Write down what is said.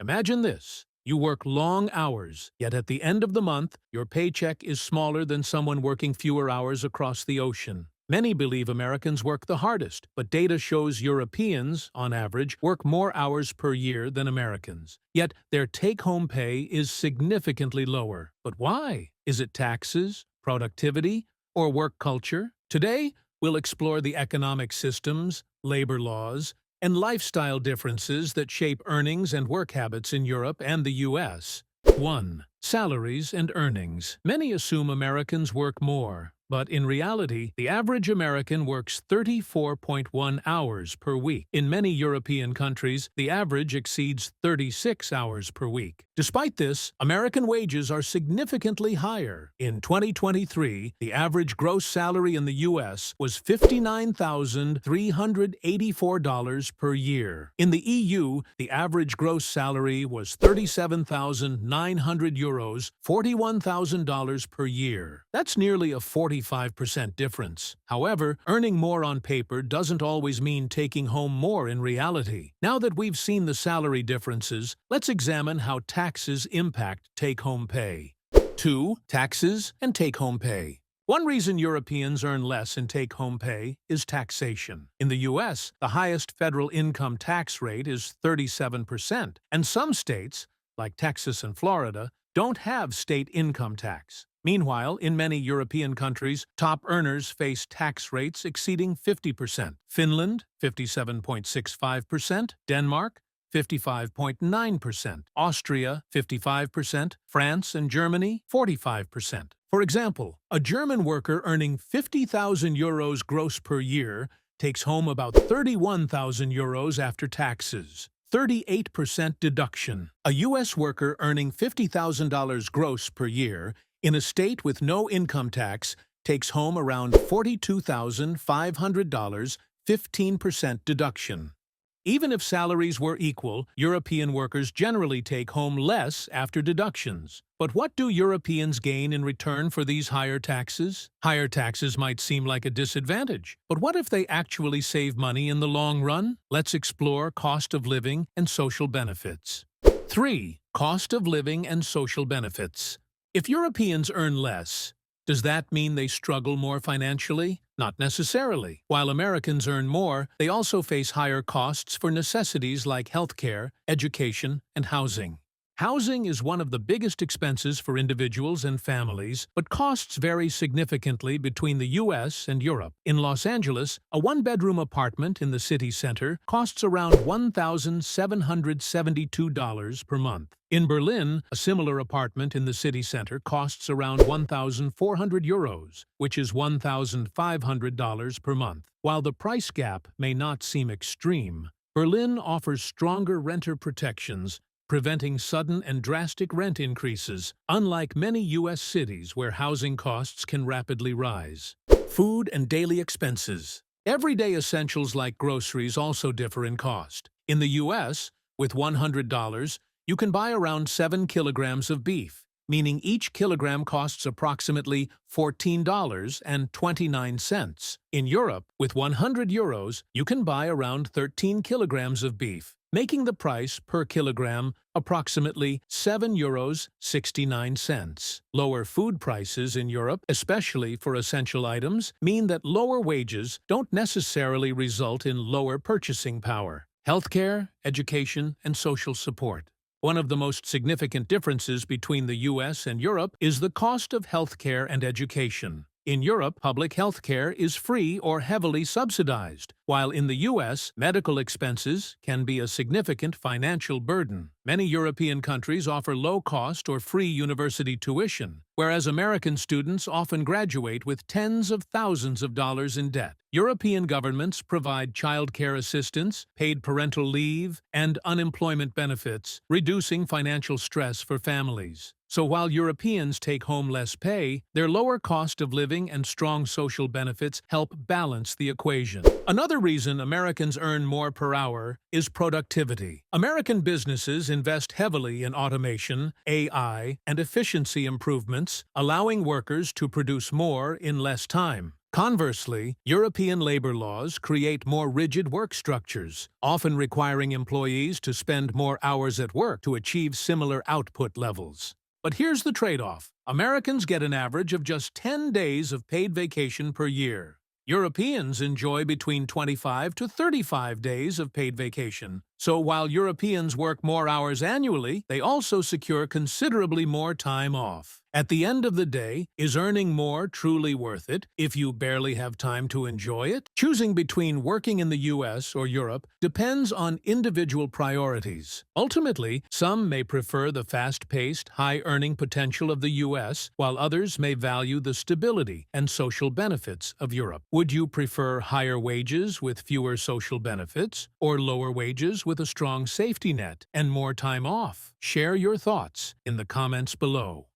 Imagine this. You work long hours, yet at the end of the month, your paycheck is smaller than someone working fewer hours across the ocean. Many believe Americans work the hardest, but data shows Europeans, on average, work more hours per year than Americans. Yet their take-home pay is significantly lower. But why? Is it taxes, productivity, or work culture? Today, we'll explore the economic systems, labor laws, and lifestyle differences that shape earnings and work habits in Europe and the U.S. 1. Salaries and earnings. Many assume Americans work more, but in reality, the average American works 34.1 hours per week. In many European countries, the average exceeds 36 hours per week. Despite this, American wages are significantly higher. In 2023, the average gross salary in the U.S. was $59,384 per year. In the EU, the average gross salary was €37,900, $41,000 per year. That's nearly a 45% difference. However, earning more on paper doesn't always mean taking home more in reality. Now that we've seen the salary differences, let's examine how taxes impact take-home pay. 2. Taxes and take-home pay. One reason Europeans earn less in take-home pay is taxation. In the U.S., the highest federal income tax rate is 37%, and some states, like Texas and Florida, don't have state income tax. Meanwhile, in many European countries, top earners face tax rates exceeding 50%. Finland, 57.65%, Denmark, 55.9%, Austria, 55%, France and Germany, 45%. For example, a German worker earning €50,000 gross per year takes home about €31,000 after taxes. 38% deduction. A U.S. worker earning $50,000 gross per year in a state with no income tax takes home around $42,500, 15% deduction. Even if salaries were equal, European workers generally take home less after deductions. But what do Europeans gain in return for these higher taxes? Higher taxes might seem like a disadvantage, but what if they actually save money in the long run? Let's explore cost of living and social benefits. 3. Cost of living and social benefits. If Europeans earn less, does that mean they struggle more financially? Not necessarily. While Americans earn more, they also face higher costs for necessities like healthcare, education, and housing. Housing is one of the biggest expenses for individuals and families, but costs vary significantly between the U.S. and Europe. In Los Angeles, a one-bedroom apartment in the city center costs around $1,772 per month. In Berlin, a similar apartment in the city center costs around €1,400, which is $1,500 per month. While the price gap may not seem extreme, Berlin offers stronger renter protections, preventing sudden and drastic rent increases, unlike many U.S. cities where housing costs can rapidly rise. Food and daily expenses. Everyday essentials like groceries also differ in cost. In the U.S., with $100, you can buy around 7 kilograms of beef, meaning each kilogram costs approximately $14.29. In Europe, with €100, you can buy around 13 kilograms of beef, making the price per kilogram approximately €7.69. Lower food prices in Europe, especially for essential items, mean that lower wages don't necessarily result in lower purchasing power. Healthcare, education, and social support. One of the most significant differences between the U.S. and Europe is the cost of healthcare and education. In Europe, public health care is free or heavily subsidized, while in the U.S., medical expenses can be a significant financial burden. Many European countries offer low-cost or free university tuition, whereas American students often graduate with tens of thousands of dollars in debt. European governments provide child care assistance, paid parental leave, and unemployment benefits, reducing financial stress for families. So while Europeans take home less pay, their lower cost of living and strong social benefits help balance the equation. Another reason Americans earn more per hour is productivity. American businesses invest heavily in automation, AI, and efficiency improvements, allowing workers to produce more in less time. Conversely, European labor laws create more rigid work structures, often requiring employees to spend more hours at work to achieve similar output levels. But here's the trade-off. Americans get an average of just 10 days of paid vacation per year. Europeans enjoy between 25 to 35 days of paid vacation. So while Europeans work more hours annually, they also secure considerably more time off. At the end of the day, is earning more truly worth it if you barely have time to enjoy it? Choosing between working in the US or Europe depends on individual priorities. Ultimately, some may prefer the fast-paced, high-earning potential of the US, while others may value the stability and social benefits of Europe. Would you prefer higher wages with fewer social benefits, or lower wages with a strong safety net and more time off? Share your thoughts in the comments below.